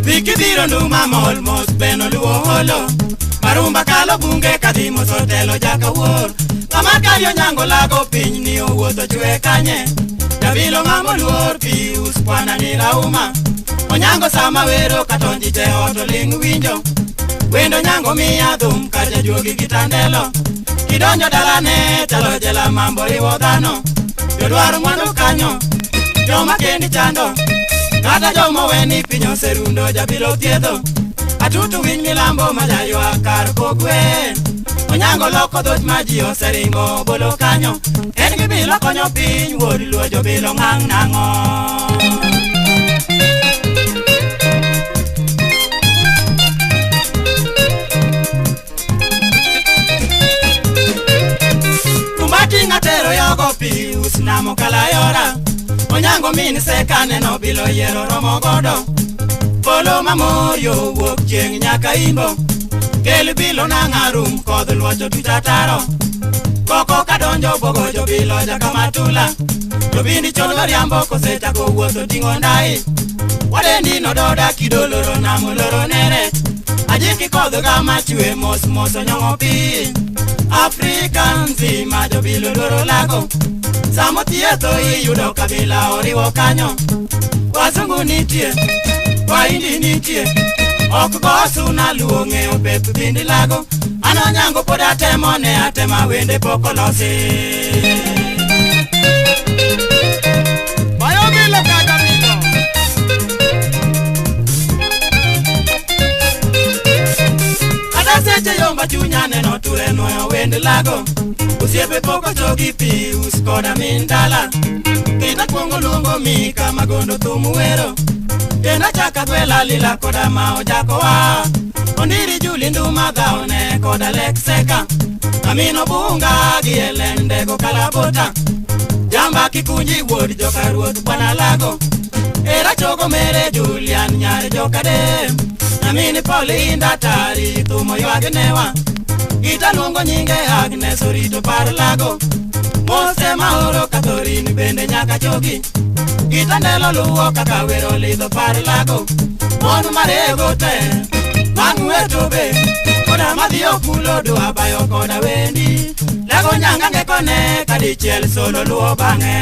Vikibiro nduma mol mos beno luo holo Marumba kalo bunge kadimo sotelo jaka wuor Kamaka yo nyango lago piny ni owuotho chwe kanye Jabilo ngamo luor pi uskwana ni lauma Onyango sama wero katonji te oto ling winjo Wendo nyango miya dhum kaja juogi gitandelo Kidonjo dalane talo jela mambo riwo dhano Jodwar mwandu kanyo Joma kendi chando Kata jomo weni pinyo serundo jabilo thiedho Atutu winy milambo majaywa kar kogwen Onyango loko dhot maji oseringo bolo kanyo En gibilo konyo piny wuod luo jobilo ngang' nang'o Rumbati ngatero yogo pi usnamo kalayora Onyango min sekane no bilo yero romo godo Polo mamorio wuok chieng' nyaka imbo Kel bilo nangarum kod luocho tutataro Koko kadonjo bogo jobilo jaka matula Jobindi chono riambo kosechako wuotho ting'o ndai Wadendi nododa kidoloro namoloro nere Ajiki kodho gama chwe mos mos onyong'o pi Afrika nzima jobilo loro lago Samo thietho iyudo kabila oriwo kanyo Wazungu nitie, waindi nitie Ok gosu na luo ng'eyo pep bindi lago Ano nyango pod atemo ne atema wende poko losi Bayo bilo kaka bilo Kata seche yomba chunya neno ture nueyo wende lago Usiepe poko chogi pi uskoda mindala Kita kuongo luongo mi kama gondo thumu wero Kena chaka kwela lila koda mao jako wa Ondiri juli nduma dhaone koda lekseka Amino bunga gielende go kalabota Jamba kikunji wodi joka ruoth bwana lago Era chogo mere Julian nyare joka dem Amini poli inda tari thumo yuagenewa Kita luongo nyinge Agnes orito par lago Mose maoro kathorini bende nyaka chogi Kita ndelo luo kaka wero lidho par lago Monu marego te Manu etobe Koda madhiyo kulo dua bayo koda wendi Lago nyanga ngekone kadichiel solo luo bange